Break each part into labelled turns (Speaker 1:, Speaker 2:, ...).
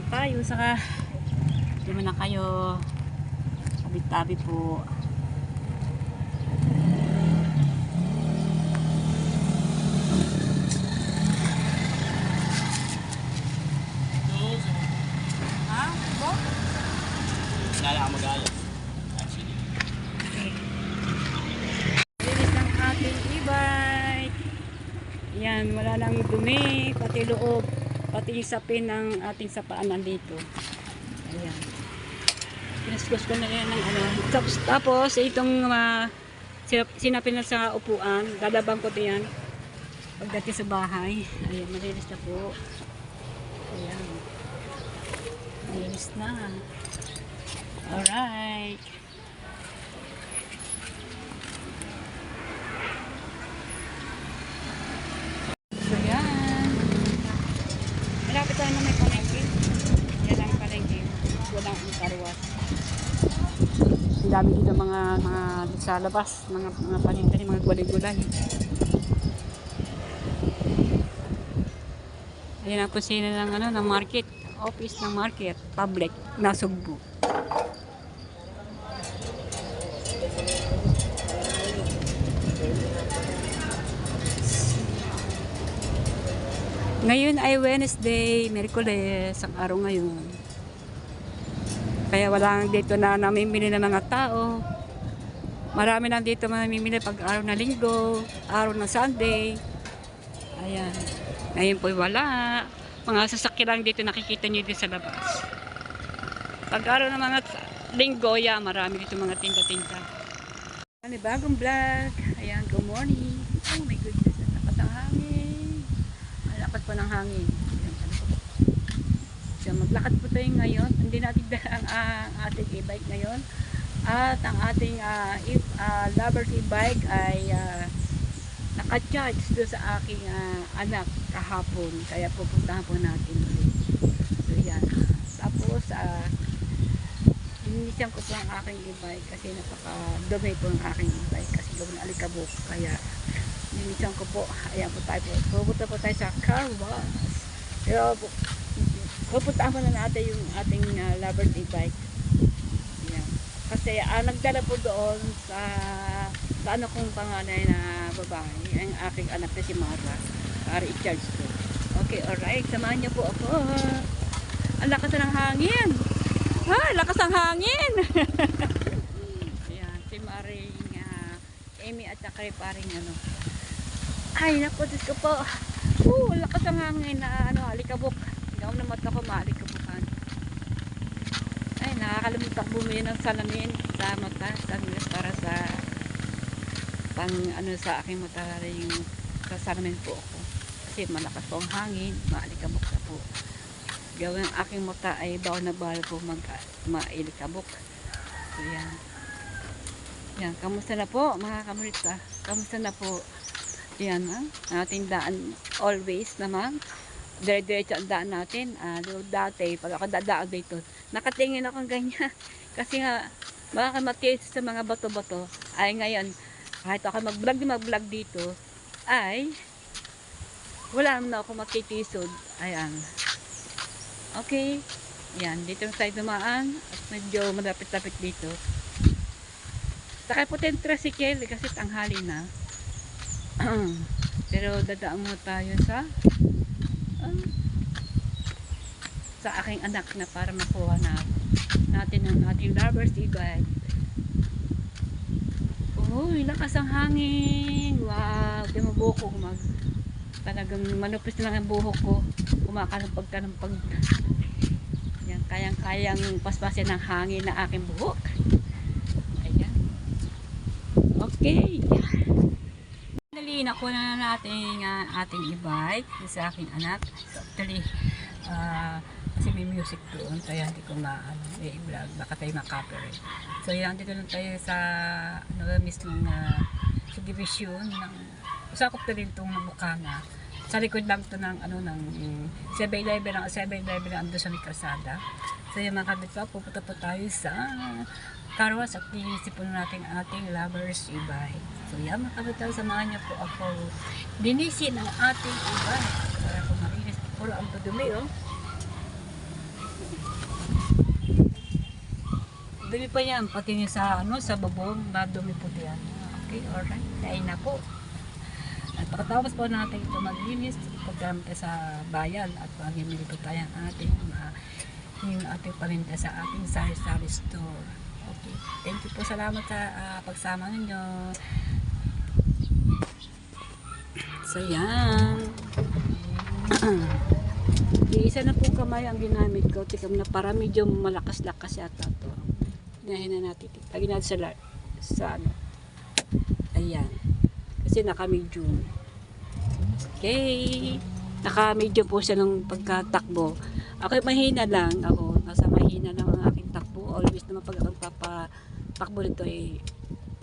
Speaker 1: tayo, saka hindi mo na kayo tabi-tabi po. Ha? Bo?
Speaker 2: Lala ka mag-alas. Actually.
Speaker 1: Linis ng ating e-bike. Yan, wala nang dumi, pati loob, pati yung sapin ng ating sapaan nandito. Ayan. Pinaskus ko na yan ng ano. Tapos itong sinapin na sa upuan, dadabang ko yan pagdating sa bahay. Ayan, malinis na po. Ayan. Malinis na. Alright. So yan. Malapit tayo na may palengke. Yan ang palengke. Walang karwas. Ang dami dito mga sa labas, mga paninda, mga gulay-gulay. Ayan ang kusina ng ano, ng market, office ng market, public na Sugbo. Ngayon ay Wednesday, Miyerkules, ang araw ngayon. Kaya walang dito na namimili ng mga tao. Marami lang dito mamimili pag araw na linggo, araw na Sunday. Ayan. Ngayon po wala. Mga sasakyan lang dito nakikita nyo dito sa labas. Pag araw ng mga linggo, yeah, marami dito mga tinda-tinda. Ano, bagong vlog. Ayan, good morning. Oh my goodness, ang lakas ng hangin. Ang lakas po ng hangin. So, maglakad po tayo ngayon. Hindi natin dala ang ating e-bike ngayon. At ang ating lover's e-bike ay naka-charge doon sa aking anak kahapon. Kaya pupuntahan po natin ulit. So yan. Tapos ininisyang ko po ang aking e-bike kasi napaka-dumi po ang aking e-bike kasi gawin alikabok. Kaya ininisyang ko po. Ayan po tayo po. Pupunta po tayo sa car wash. Pero pupuntahan po na natin yung ating lover's e-bike. Ayan. Kasi nagdala po doon sa ano kong panganay na babae, ang aking anak na si Mara, para i-charge ko. Okay, alright, samahan niyo po ako. Ang lakas ng hangin. Ha, lakas ng hangin. Ayan, si Maring Amy at saka paring ano. Ay, naku, Diyos ko po. Lakas ng hangin na alikabok. Ikaw na mata ko, maalikabukan. Ay, nakakalimutan bumili ng salamin sa mata, para sa sa aking mata yung sasalamin po ako kasi malakas po ang hangin, maalikabok na po. Gawin ang aking mata ay bawal na bawal po mailikabok. So yan, kamusta na po mga kamurita, kamusta na po yan ating daan, always naman dire-diretso ang daan natin. Dati pag ako dadaan dito nakatingin ako ganyan kasi nga baka matiis sa mga bato-bato. Ay ngayon kahit ako mag-vlog dito ay wala naman ako matitisod. Ayan, okay, yan, dito tayo dumaan at medyo malapit-lapit dito. Sakay po tayong tricycle kasi tanghali na. Pero dadaan mo tayo sa aking anak na para makuha natin ang ating lover's e-bike. Uy, lakas ang hangin. Wow, di mo buhok ko talagang manupis na lang ang buhok ko. Kumakalampag. Yan, kayang paspasin ng hangin na aking buhok. Ayan. Okay. Nalina ko na natin ating e-bike sa aking anak. So, actually, kasi may music doon kaya hindi ko i-vlog, baka tayo makapirate. So yan, dito lang tayo sa mismong subdivision ng usakop na rin itong Bukanga. Sa likod lang ito ng ng 7-Eleven ando sa may kalsada. So yan mga kabit pa, pupunta po tayo sa car wash at linisip po natin ating lover's e-bike. So yan mga kabit pa, samahan niyo po ako linisin ang ating e-bike para po marinis. Puro ang padumi Dumi pa yan, pati niya sa sa babong, madumi po yan. Okay, alright. Kain na po. At pagkatapos po natin ito maglinis, pagkaroon tayo sa bayan at magimili po tayo ang ating yung ating paninda sa ating sari-sari store. Okay. Thank you po. Salamat sa pagsama ninyo. So, yan. Isa na po kamay ang ginamit ko. Tika na para medyo malakas-lakas yata ito. Hinahin na natin. Lagyan natin sa ano. Ayan. Kasi naka-medium. Okay. Naka-medium po siya ng pagkatakbo. Ako mahina lang. Ako, nasa mahina lang ang aking takbo. Always naman pag akong papatakbo nito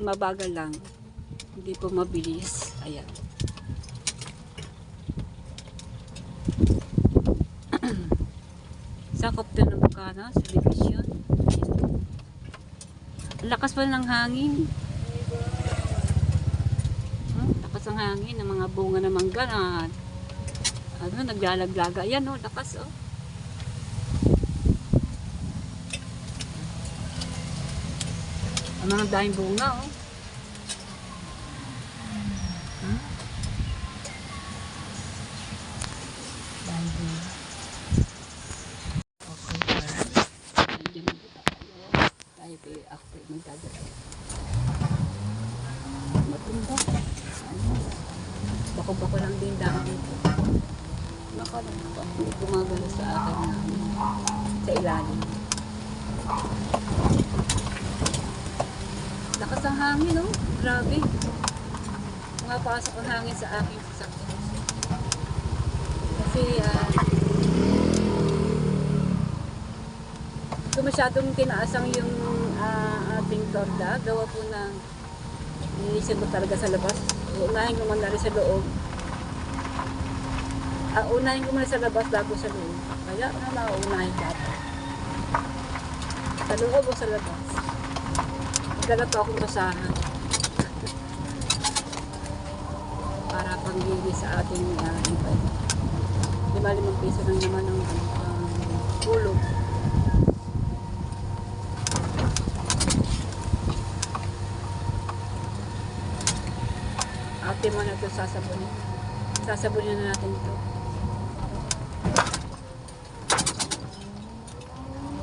Speaker 1: mabagal lang. Hindi po mabilis. Ayan. Sakop din ng bukana sa division. Lakas pa ng hangin. Lakas ng hangin ng mga bunga ng mangga na naglalaglaga. Ayan lakas Ang mga daming bunga Daming bunga. After magdadala matunda bako-bako lang din daan dito gumagalo sa akin sa ilalim lakas ang hangin grabe pumapasok ang hangin sa aking sasakyan kasi kung masyadong tinaasang yung ating torda, gawa po ng inisin ko talaga sa labas. Unahin ko muna rin sa loob. Unahin ko muna sa labas bago sa loob. Kaya nauunahin dapat. Sa loob o sa labas. Magdala po akong basahan. Para panggili sa ating ipay. 5 piso lang naman ang ulog. Ate mo na ito sasabunin. Sasabunin na natin ito.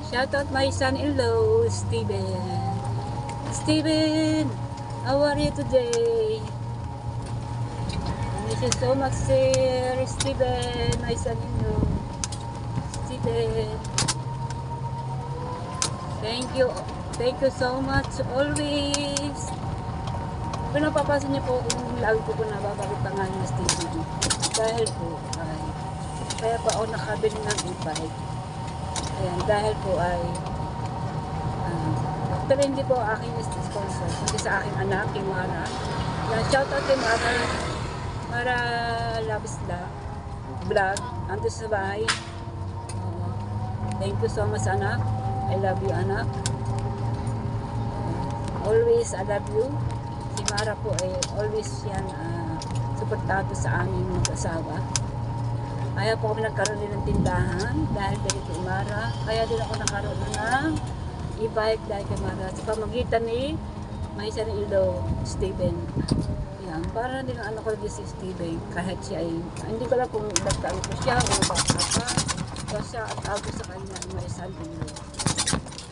Speaker 1: Shout out my son-in-law, Steven. Steven, how are you today? Thank you so much, sir. Steven, my son-in-law. Steven. Thank you. Thank you so much always. Kung napapasin niyo po, kung lagi po nababalik pangalan ng Steven. Dahil po ay, kaya pa ako nakabili ng e-bike. Ayan, dahil po ay, pero hindi po aking sponsor, hindi sa aking anak, yung Mara. Yan, shout out kay Mara Labisla vlog, ando sa bahay. Thank you so much, anak. I love you, anak. Always, I love you. Si Mara po ay always yan suportado sa aming mag-asawa. Kaya po kami nagkaroon din ng tindahan dahil kay Mara. Kaya din ako nagkaroon ng e-bike dahil kay Mara. Sa pamagitan ni may son-in-law, Steven. Yan, para din ang anak ko din si Steven. Kahit siya ay, hindi ko lang kung nagkaroon ko siya o baka pa. Kasi at ako sa kanya may son-in-law.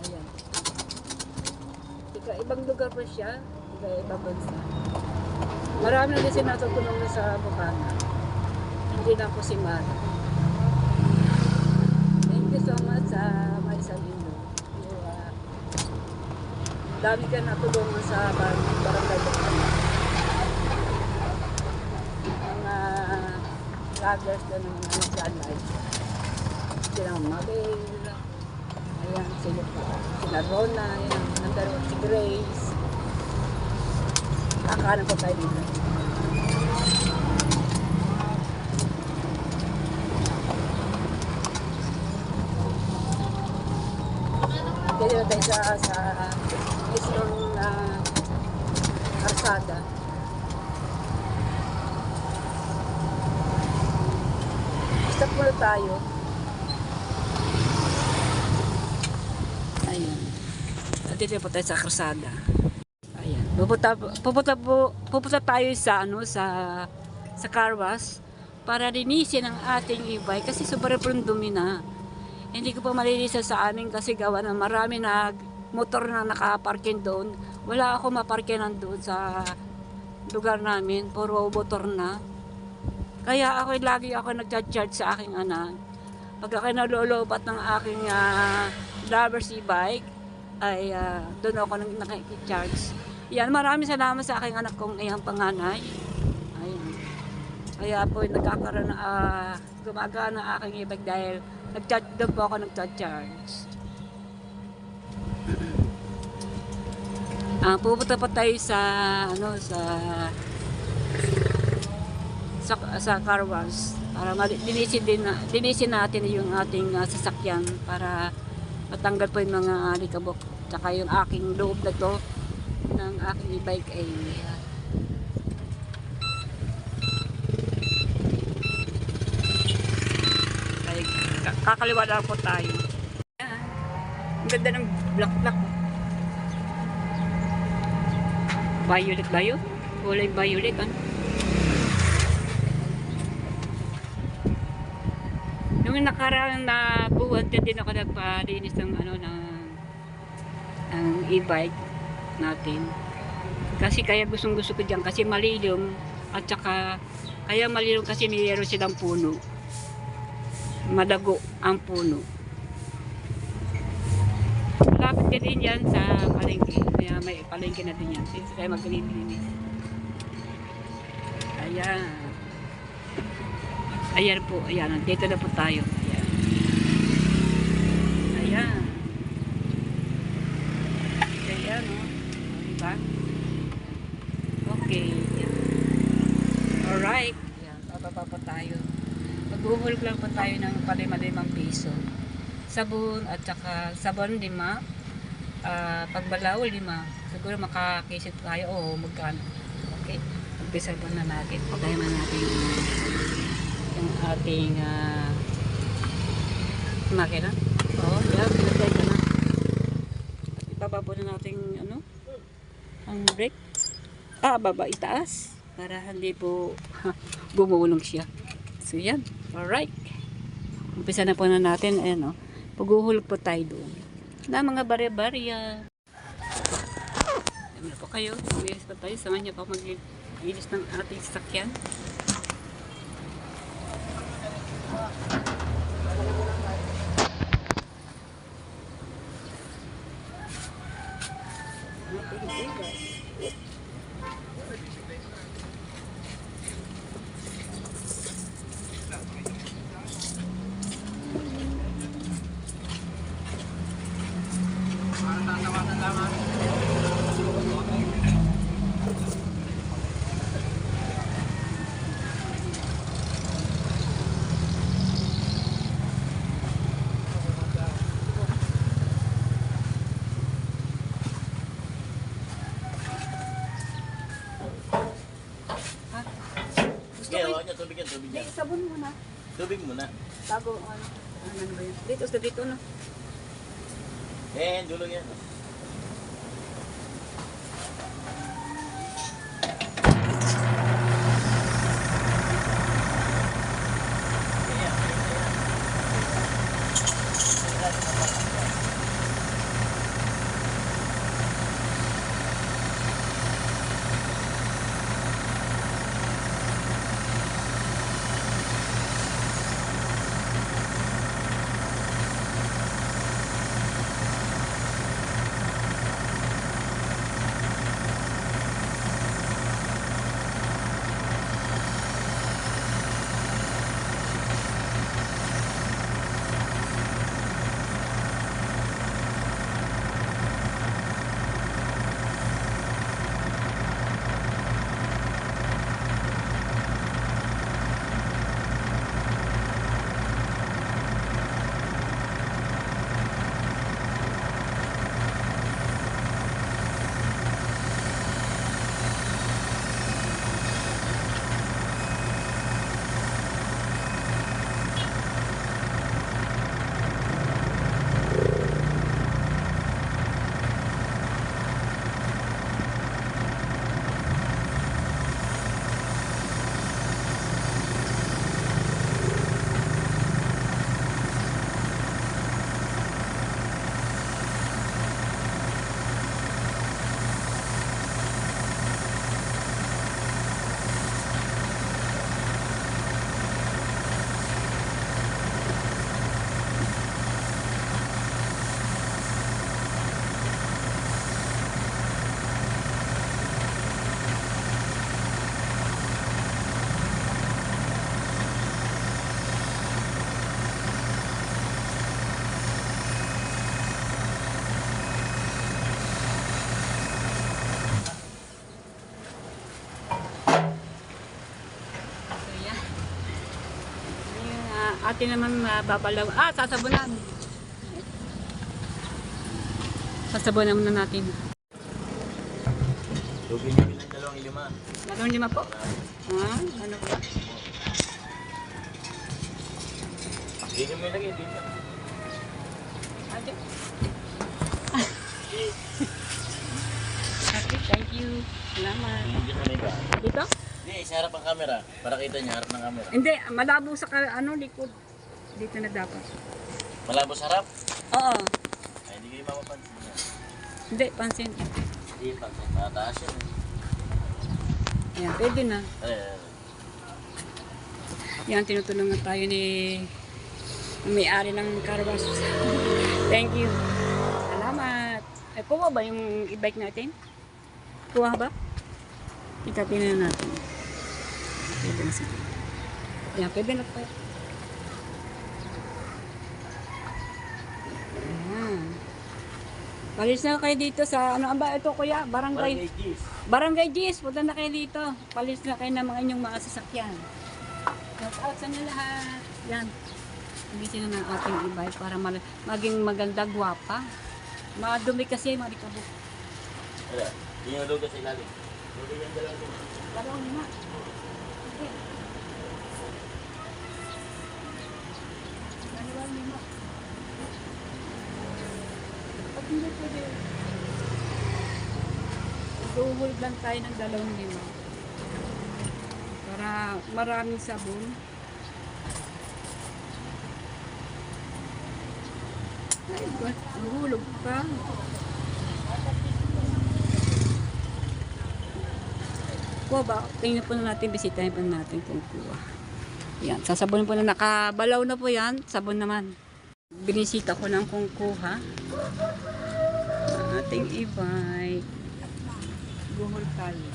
Speaker 1: Ayan. Ibang lugar pa siya. Ibang bansa. Marami na din sinatutulong na sa Bukana. Hindi na po si Mara. Thank you so much sa my son-in-law. Dami ka natulungan sa barangay Bukana. Mga vloggers na ng John Live. Sila Mabel. Ayan, sila Rona. Ayan, nandaro si Grace. Kakanan po tayo dito. Kaya tayo sa isang karsada. Stop muna tayo. Ayan. Dito po tayo sa krusada. Ayan. Pupunta tayo sa sa car wash para linisin ang ating e-bike kasi sobrang dumi na. Hindi ko pa malinisan sa amin kasi gawa na marami na motor na nakaparkin doon. Wala ako maparkinan doon sa lugar namin. Puro motor na. Kaya lagi ako nagcha-charge sa aking anak. Pag ako nalolobat ng aking lover's e-bike, ay doon ako nakikicharge. Yan, maraming salamat sa aking anak kong iyang panganay. Ayun. Kaya po nagkakaroon na gumagana ang aking e-bike dahil doon po ako nagcha-charge. Pupunta pa tayo sa car wash para linisin natin yung ating sasakyan para matanggal po yung mga alikabok. Tsaka yung aking loob na to ng aking e-bike ay kakaliwa lang po tayo. Yan. Ang ganda ng black. Violet ba yun? Kulay violet, ano? Nung nakaraan na buwan din ako nagpalinis ng e-bike natin. Kasi kaya gusto ko diyan kasi malilim at saka kaya malilim kasi mayroon silang puno. Madago ang puno. Malapit din yan sa palengke. Kaya may palengke na din yan. Since kaya maglilinis. Ayan. Ayan po, ayan. Dito na po tayo. Ayan. Ayan. Ayan, o. Diba? Okay. Alright. Ayan, bababa po tayo. Maghuhulog lang po tayo ng ₱5 piso. Sabon at saka sabon 5. Pagbalaw 5. Siguro makakisit tayo o magkano. Okay. Umpisa po na natin. Patayin na natin yung ating makina. Yan, pinatay ka na. Ibaba po na natin ang brake. Baba, itaas para hindi po gumulong siya. So yan, alright. Umpisa na po na natin. Ayan, paghuhulog po tayo doon na mga barya-barya. Ayan po kayo. Umilis pa tayo. Samahan niyo pa mag-ilis ng ating sasakyan.
Speaker 2: Tubig yan.
Speaker 1: Sabon muna.
Speaker 2: Tubig muna.
Speaker 1: Bago ano ba yun? Dito na.
Speaker 2: Dulo yan.
Speaker 1: atin naman mababalaw. Sasabunan. Sasabunan muna natin.
Speaker 2: Lugin nyo bilang 2.5.
Speaker 1: Dalawang lima po? Ano ba?
Speaker 2: Dito mo ilagay, dito.
Speaker 1: Ate. Okay, thank you. Salamat.
Speaker 2: Dito na iba.
Speaker 1: Dito?
Speaker 2: Hindi, isa harap ang camera. Para kita niya harap ng camera.
Speaker 1: Hindi, malabo sa likod. Dito na dapat.
Speaker 2: Malabo sa harap?
Speaker 1: Oo.
Speaker 2: Ay, hindi kayo mapapansin niya.
Speaker 1: Hindi, pansin.
Speaker 2: Hindi, pansin. Mataas yun.
Speaker 1: Ayan, pwede na.
Speaker 2: Eh,
Speaker 1: Yan, tinutulungan tayo ni may-ari ng car wash. Thank you. Salamat. Ay, kuha ba yung e-bike natin? Kuha ba? Itatingnan natin. Pwede na sige. Ayan, pwede na po. Ayan. Palis na kayo dito sa, ano ba ito kuya?
Speaker 2: Barangay Gis.
Speaker 1: Barangay Gis, punta na kayo dito. Palis na kayo ng mga inyong mga sasakyan. Shout out sa inyo lahat. Yan. Hindi na ng ating e-bike para maging maganda, gwapa. Madumi kasi, marikabok.
Speaker 2: Wala, hindi nyo lugas sa ilalim. Lugas yung 2.5.
Speaker 1: Dalawang lima. Okay. Dalawang lima. At hindi pwede. Ihuhulog lang tayo ng 2.5. Para maraming sabon. Ay, ba't hulog pa? Kuha ba? Tingnan po na natin, bisitahin po natin kung kuha. Yan, sasabunin po na nakabalaw na po yan. Sabon naman. Binisita ko lang kung kuha. Ang ating e-bike. Guhol tayo.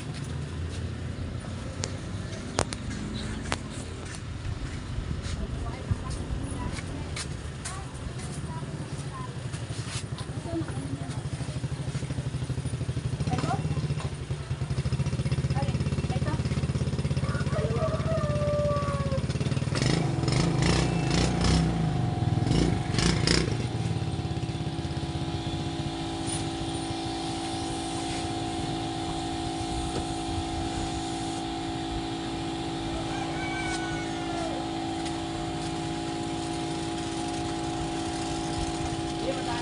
Speaker 2: Pera.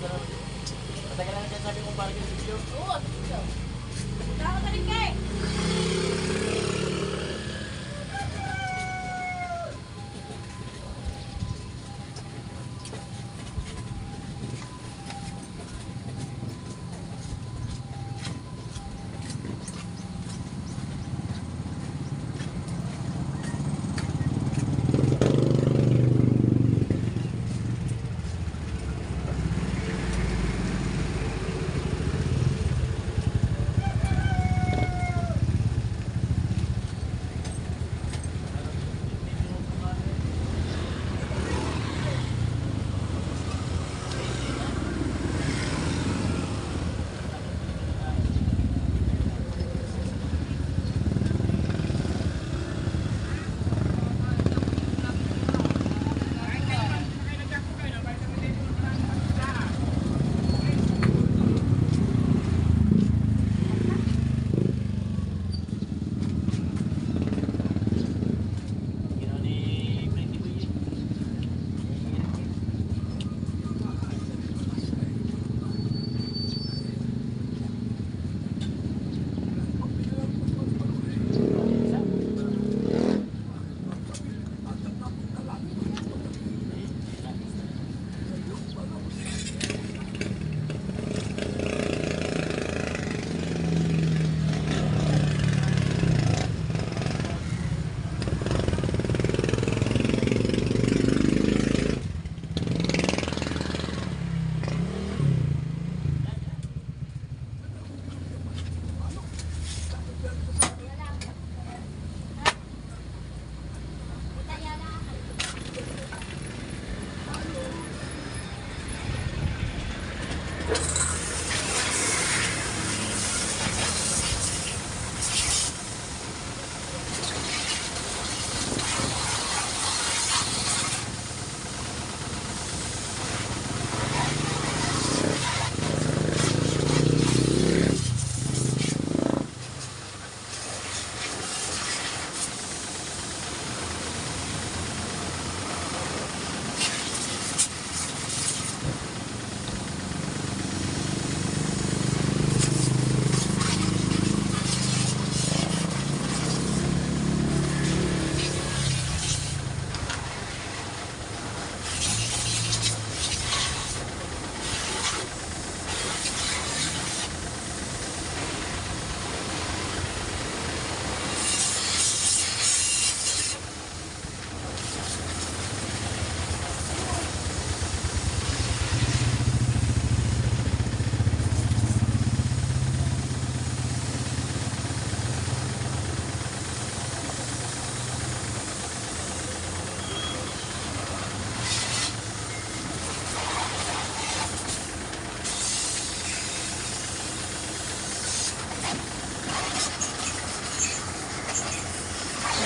Speaker 2: ka na. Matagal na natin sabi kong parang yung video.
Speaker 3: Oo, dito. Punta ako na rin kay.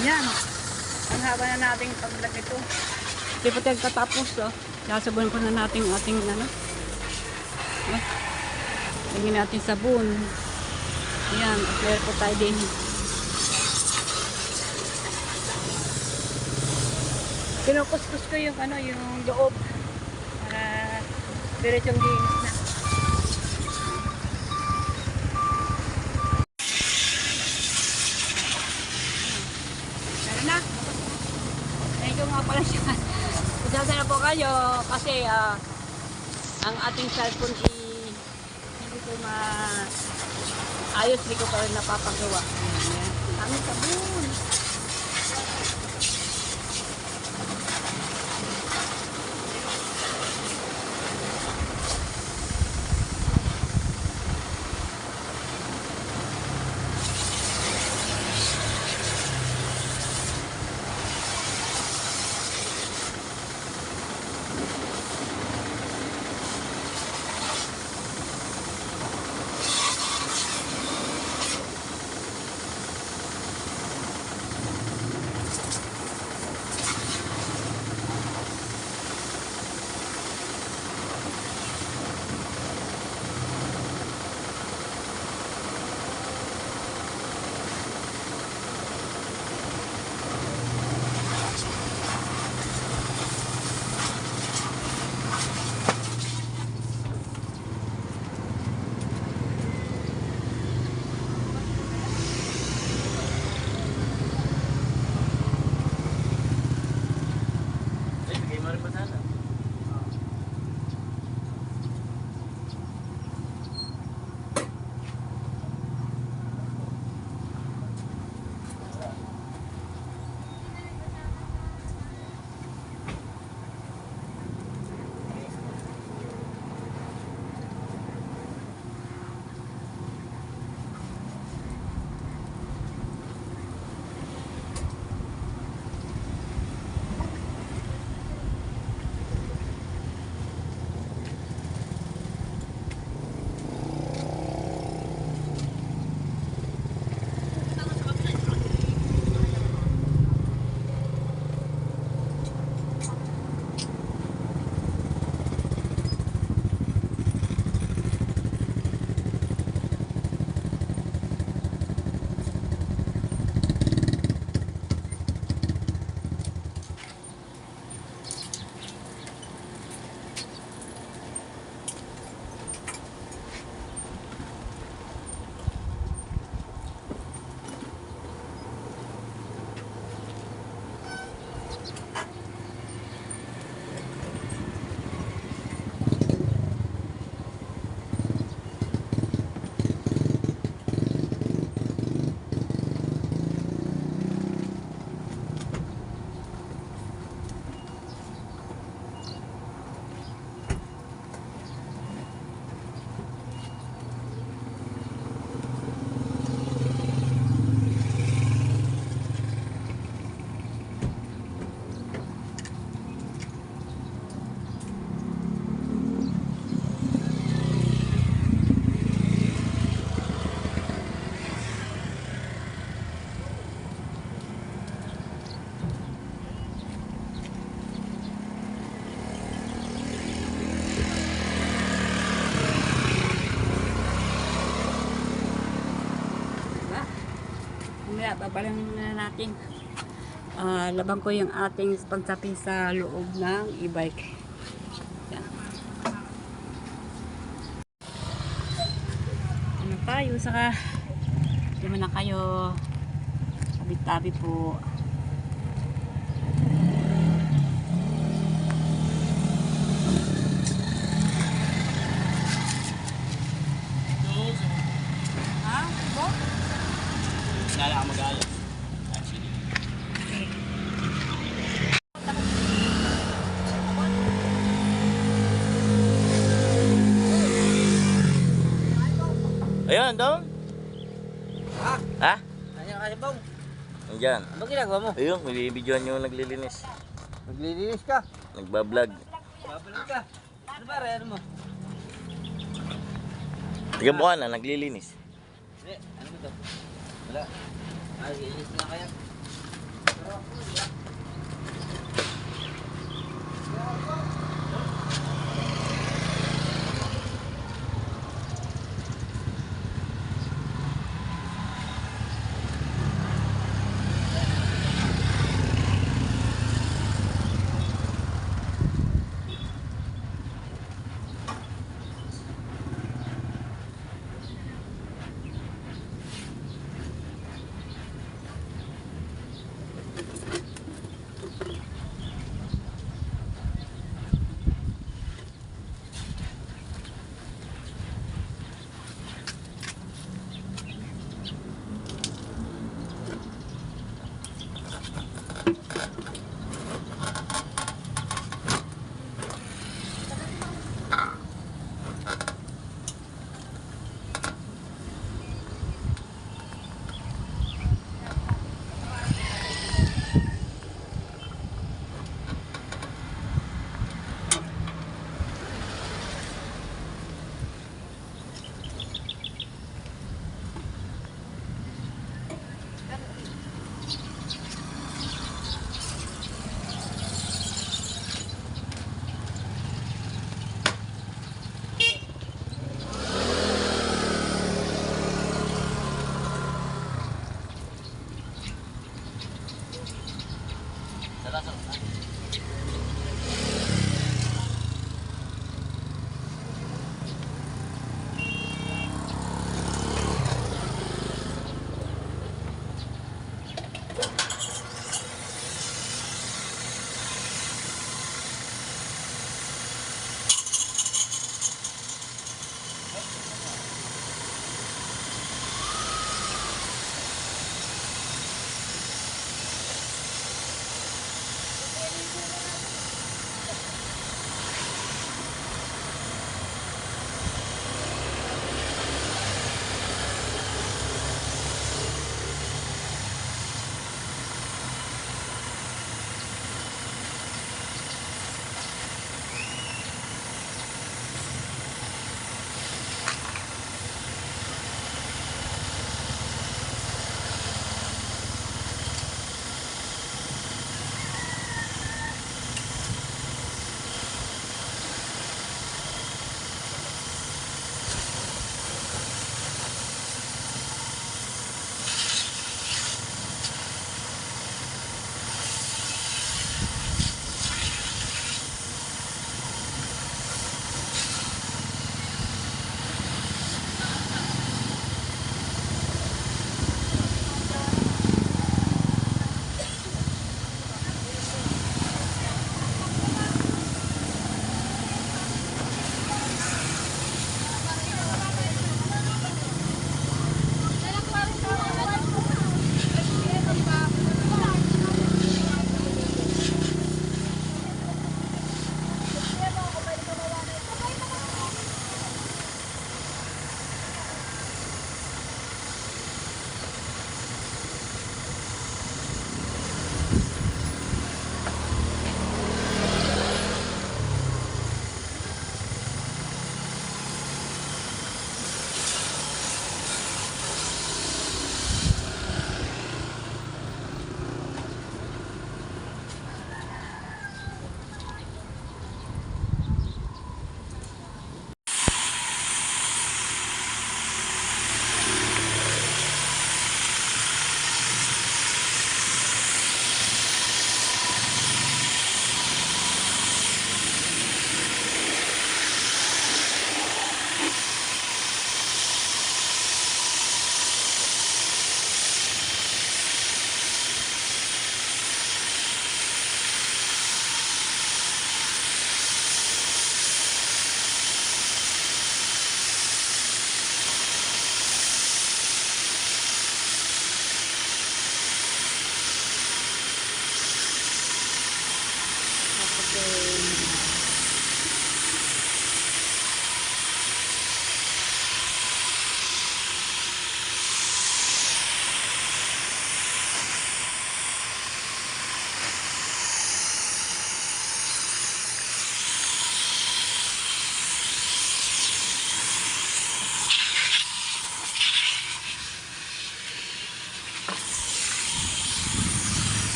Speaker 1: Ayan. Ang haba na nating paglag ito. Di pa tayo katapos, oh. Sasabunan ko na natin ating, ano. Lagyan natin sabon. Ayan, clear po tayo din. Kinukuskus ko yung, ano, yung loob. Para diretsong linis na. Na. Thank you nga pala siya. Pasensya na po kayo kasi ang ating cellphone hindi ko ayos, hindi ko pa rin napapagawa. Ayan. Ang sabon. Kaya babalang na natin. Labang ko yung ating pagsapi sa loob ng e-bike. Yan. Ano tayo, saka di man na kayo tabi-tabi po. Ha? Bo?
Speaker 2: Kala ka mag-alas. Actually. Ayun, doon.
Speaker 4: Ha?
Speaker 2: Ha?
Speaker 4: Ano kasi bang?
Speaker 2: Nandyan.
Speaker 4: Ano ginagawa mo?
Speaker 2: Ayun, bibidyoan yung naglilinis.
Speaker 4: Naglilinis ka?
Speaker 2: Nagbablog.
Speaker 4: Babalik ka? Ano ba rin mo?
Speaker 2: Tiga buwan na, naglilinis.
Speaker 4: Hindi, ano mo to? Wala. Naglilinis na kaya?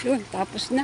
Speaker 1: Yun, tapos na.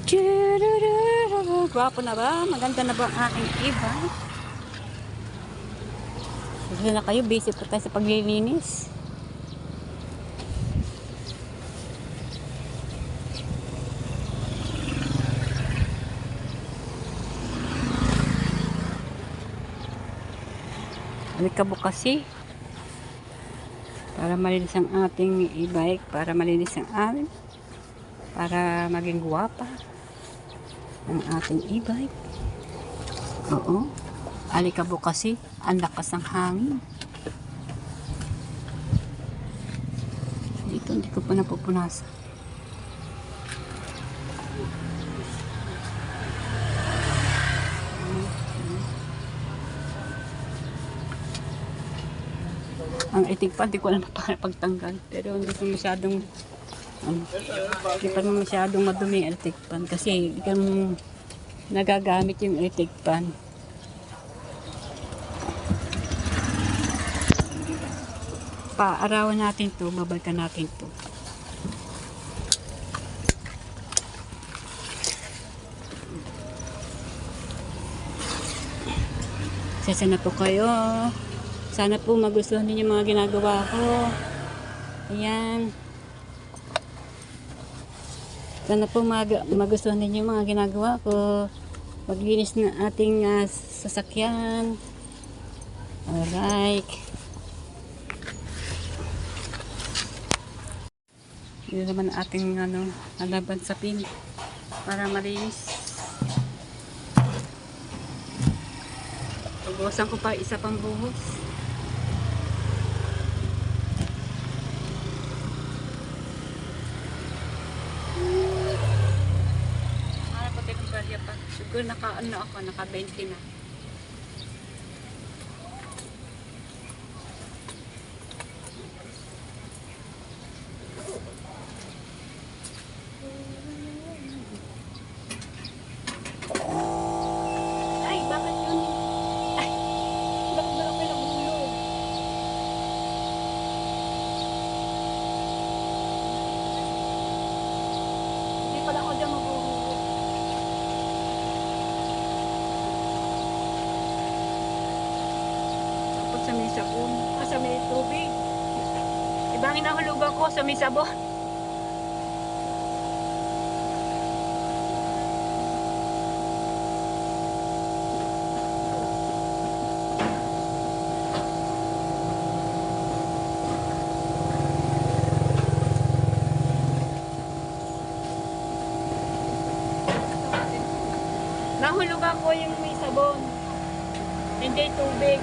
Speaker 1: Churururu. Gwapo na ba? Maganda na ba ang aking iba? Gusto na kayo, busy pa tayo sa paglilinis. Alikabok kasi. Para malinis ang ating e-bike, para malinis ang amin, para maging guwapa ang ating e-bike. Oo. Alikabok kasi. Ang lakas ng hangin. Dito, hindi ko pa napupunasan. Ang itig pa, hindi ko alam para pagtanggal. Pero hindi ko masyadong hindi pa masyadong madumi ang electric pan kasi hindi ka nagagamit yung electric pan. Paarawan natin to, babalikan natin to. Sasa na po kayo. Sana po magustuhan ninyo mga ginagawa ko. Ayan. Sana po magustuhan ninyo mga ginagawa ko. Maglinis na ating sasakyan. Alright. Yun naman ating alaban sa pin para malinis. Buhusan ko pa isa pang buhos. Para pati ng barya pa. Siguro naka 20 na. Ay, bakit yun? Ay, bakit ba ako nabulog? Hindi pala ako dyan mabuhulog. Tapos sa may sabon, sa may tubig. Ibangin nahulugan ko sa may sabon. Nahulugan ko yung may sabon. Hindi tubig.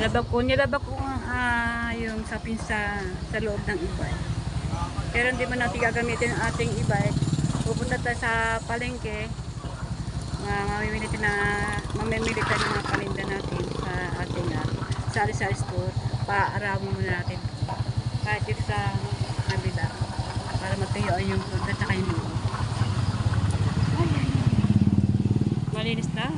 Speaker 1: nilabag ko yung sapin sa loob ng e-bike. Pero hindi man natin gagamitin ang ating e-bike. Pupunta tayo sa palengke. Mamimili tayo ng mga paninda natin sa ating sari-sari store. Paarawin muna natin. Kahit dito sa kabila. Para matuyuan yung food at saka yung loob. Malinis na.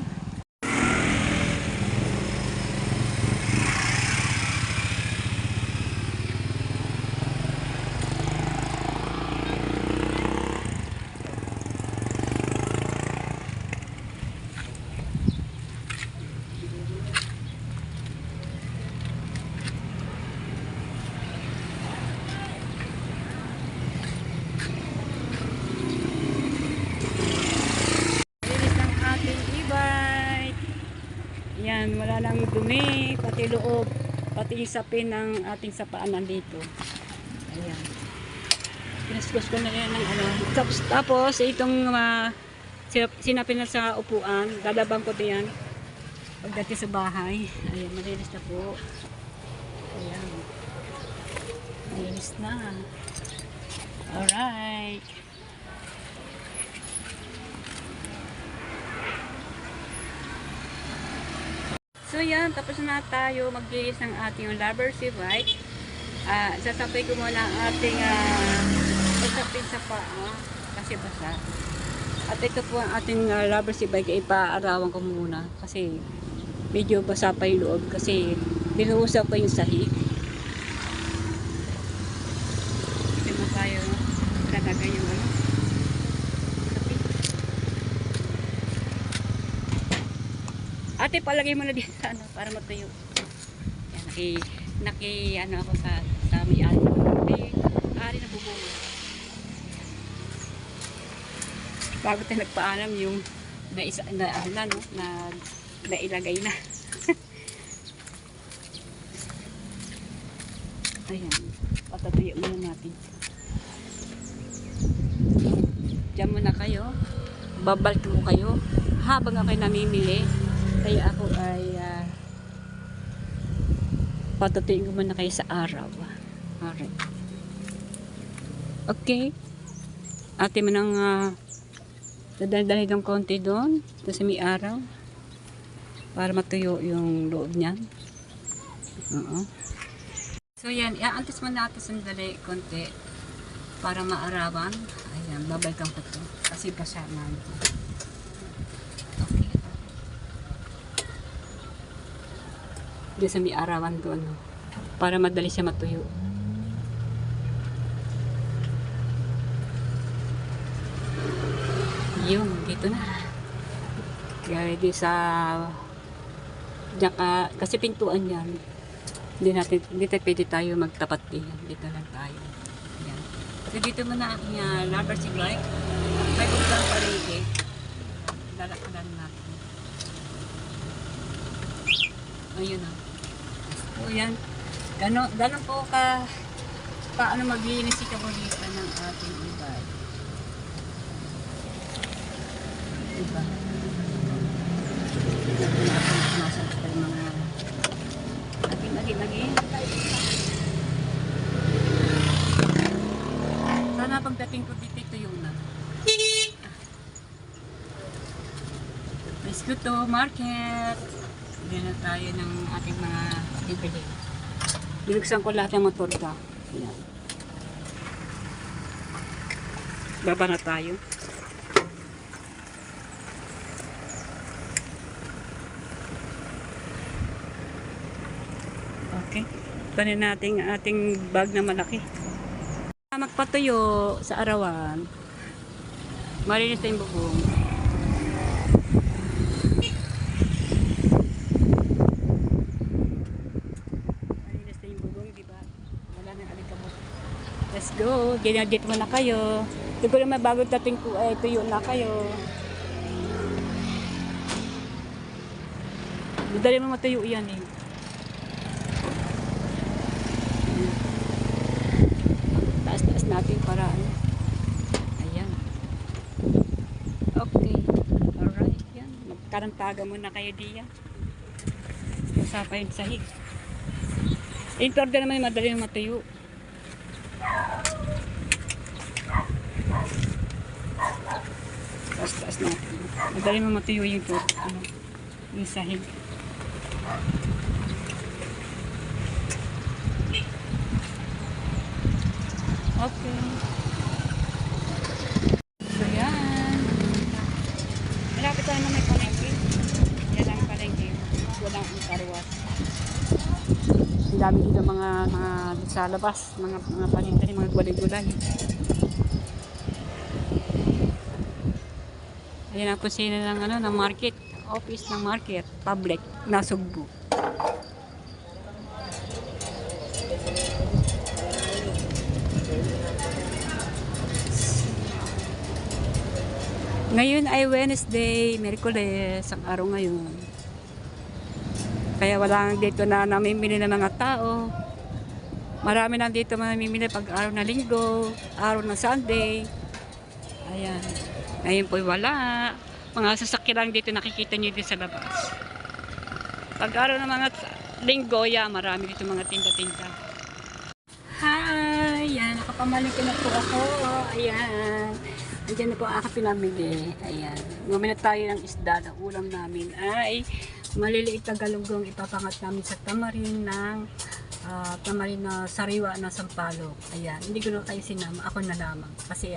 Speaker 1: Yan, wala nang dumi, pati loob, pati yung sapin ng ating sapaan nandito. Ayan. Pinaskus ko na yan ng ano. Tapos itong sinapin na sa upuan, dadabang ko din yan pagdating sa bahay. Ayan, malinis na po. Ayan. Malinis na. Alright. So yan, tapos na tayo maglinis ng ating rubber si bike. Sasapay ko muna ang ating pasapin sa paa kasi basa. At ito po ang ating rubber si bike, ipaarawan ko muna kasi medyo basa pa yung loob kasi binuhusap pa yung sahig. Ito mo tayo lalagay yung ano. Ate, palagay mo na dito sa ano, para matuyo. Yan, ano ako sa may-ari. May-ari na bubungo. Bago tayo nagpaalam yung nailagay na. Ayan, patatuyo muna natin. Diyan muna kayo. Babalik ko kayo habang ako'y namimili. Kaya ako ay patutuin ko muna kayo sa araw. Alright. Okay. Ate mo nang dadalhin ng konti doon. Kasi may araw. Para matuyo yung loob niyan. So yan. Iaantis mo natin sandali konti. Para maarawan. Ayan. Babalikan ko to. Kasi kasama ito. Diyan sa may arawan doon para madali siya matuyo. Yung dito na kaya di sa diyan kasi pintuan yan, hindi tayo pwede tayo magtapat dito lang tayo. Yan. So dito muna aking rubber si bike may ulang parige lalakaran natin. Ayun na. So yan, gano'n po paano maglinis si kabolita ng ating e-bike. Diba? Nasa tayo mga lagi. Sana pagdating ko dito yung na. Let's go to market. Bili na tayo ng ating mga bibili. Binuksan ko lahat ng motor ka. Ayan. Baba na tayo. Okay. Kunin natin ating bag na malaki. Magpatuyo sa arawan. Malinis na yung bubong. Let's go. Ginadit mo na kayo. Siguro may bago dating ko ay tuyo na kayo. Dali mo matuyo yan eh. Taas-taas natin para ano. Ayan. Okay. Alright. Yan. Magkarantaga muna kayo diyan. Usapay yung sahig. In-order naman madali yung matuyo. Taas natin. Madali mo matuyo yung yung sahig. Okay. So yan. Malapit tayo na may palengke. Yan ang palengke. Walang karwas. Ang dami dito mga sa labas, mga paninda, mga gulay-gulay. Ayan ang kusina ng market, office ng market, public, Nasugbu. Ngayon ay Wednesday, Miyerkules, ang araw ngayon. Kaya wala dito na namimili ng mga tao. Marami na dito mamimili pag araw na linggo, araw ng Sunday. Ayan. Ngayon po wala. Mga sasakyan lang dito nakikita nyo dito sa labas. Pag araw ng mga linggo, marami dito mga tinda-tinda. Hi! Ayan, nakapamalingki na po ako. Ayan. Andiyan na po ang aking pinamili. Ayan. Gumamit na tayo ng isda. Ang ulam namin ay maliliit na galunggong ipapangat namin sa tamarin ng tamarin na sariwa na sampalok. Ayan. Hindi ko na kayo sinama. Ako na lamang. Kasi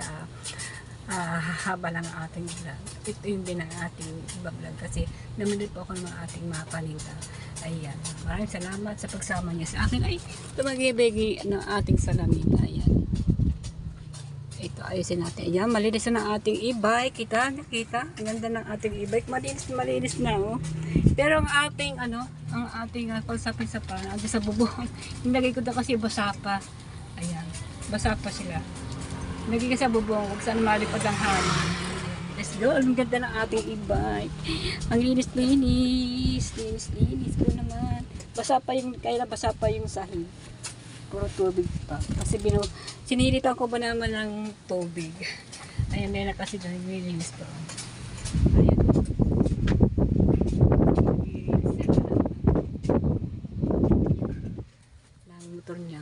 Speaker 1: hahaba lang ang ating vlog. Ito yung din ang ating vlog kasi namili po ako ng mga ating mga paninda. Ayan. Maraming salamat sa pagsama niyo sa akin. Ay, tumagibigi ng ating salamin. Ayan. Ito, ayusin natin. Ayan, malinis na ang ating e-bike. Kita? Nakita? Ang ganda ng ating e-bike. Malinis na, oh. Pero ang ating, ang ating pagsapin sa pan, ando sa bubong. Nilagay ko na kasi basa pa. Ayan. Basa pa sila. Nagiging sa bubong, kung saan malipad ang hangin. Let's go. Ang ganda ng ating e-bike. Ang linis ko naman. Basa pa yung sahig. Puro tubig pa. Kasi sinilitan ko ba naman ng tubig. Ayan na kasi nilinis ko. Ayan. Ang motor niya.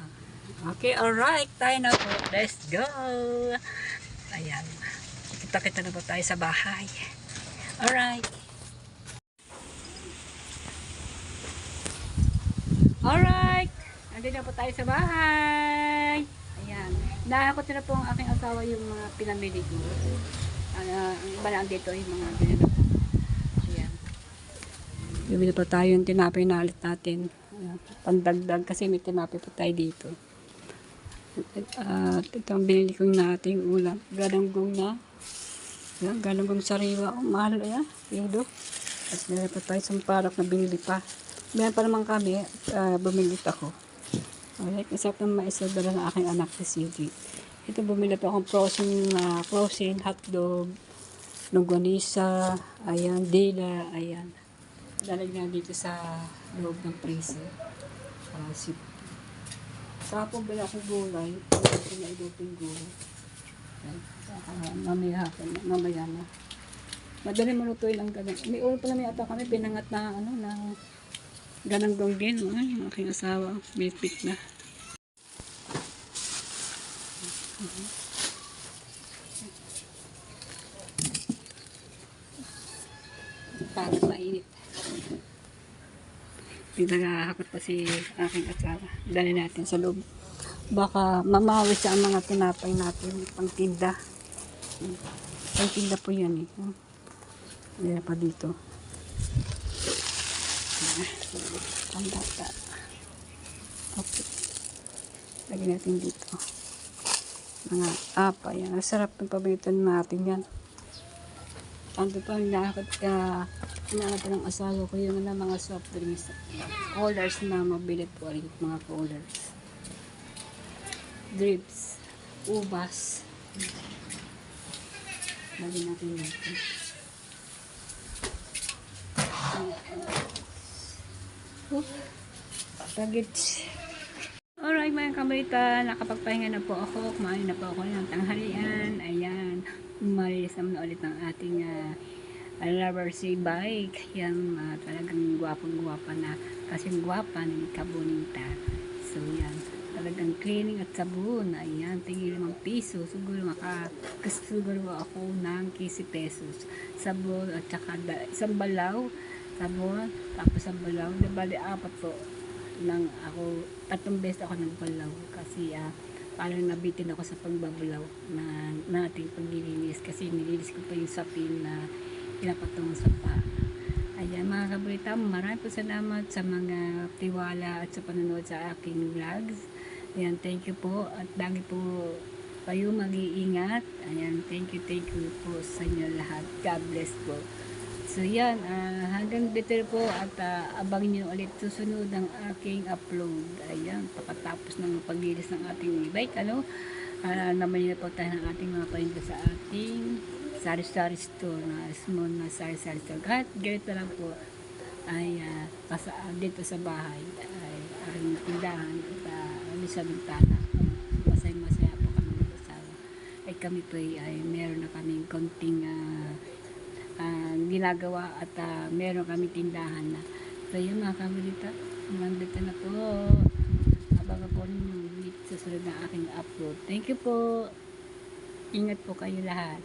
Speaker 1: Okay, alright. Tayo na po. Let's go. Ayan. Kita-kita na po tayo sa bahay. Alright. Alright. Nandito na po tayo sa bahay. Ayan. Nakakot na po ang aking asawa yung mga pinamili ko. Ang iba lang dito yung mga binili ko. Ayan. Bibili pa tayo yung tinapay na ulit natin. Ayan. Pandagdag kasi may tinapay pa tayo dito. At ito ang binili ko natin ulam. Galanggong na. Ayan. Galanggong sariwa. Oh, mahal yan. Yudo. At meron pa tayo sampalok na binili pa. Meron pa naman kami. Bumilit ako. Alright, masarap ng maisadala ng aking anak si Sigi. Ito, bumili pa akong frozen hotdog, longganisa, ayan, dila, ayan. Dalag na dito sa loob ng freezer. Saka po bila akong gulay, ito na iluping gulay. Mamaya na. Madali malutuin ang ganun. May ulo pa namin ata kami, pinangat na ng galanggong din. Ay, ang aking asawa, bitbit na. Parang mainit. Pinagahakot pa si aking asawa. Dali natin sa loob. Baka mamawi sa mga tinapay natin. Pangtinda. Pangtinda po yan eh. Dali pa dito. Ang data. Okay. Lagyan natin dito. Mga apa yan. Ang sarap ng pabitan natin yan. Ando pa nakakot ka ng asawa ko yung mga soft drinks. Colors na mabilit po rin. Mga colors. Drips. Ubas. Lagyan natin dito. Pagits. Alright mga kabalita, nakapagpahinga na po ako. Kumain na po ako ng tanghalian. Ayan, malinis naman na ulit ng ating lover si bike. Yan, talagang gwapang-gwapa na. Kasing gwapa ni Kabunita. So yan, talagang cleaning at sabon. Ayan, tingin 5 piso. Siguro siguro ako ng 15 pesos. Sabon at saka isang balaw. Sabon, tapos isang balaw. Bali, 4 po. Ako, 3 beses ako nagbalaw. Kasi parang nabitin ako sa pagbabalaw na ating paglilinis. Kasi nilinis ko pa yung sapin na pinapatungo sa pa. Ayan mga kabalita, maraming po salamat sa mga tiwala at sa panonood sa aking vlogs. Ayan, thank you po at lagi po kayo mag-iingat. Ayan, thank you po sa inyo lahat. God bless po. So yan, hanggang dito po at abang nyo ulit susunod ang aking upload. Ayan, pagkatapos ng paglilis ng ating e-bike, naman nyo po tayo ng ating mga paninda sa ating sari-sari store na small na sari-sari store. Kahit ganito lang po ay dito sa bahay ay aking tindahan at sa bintana. Masaya po kami mag-asawa. Ay kami po ay meron na kaming konting ginagawa at meron kami tindahan na. So yun mga kabalita, nandito na po. Abangan po ninyo sa susunod na aking upload. Thank you po. Ingat po kayo lahat.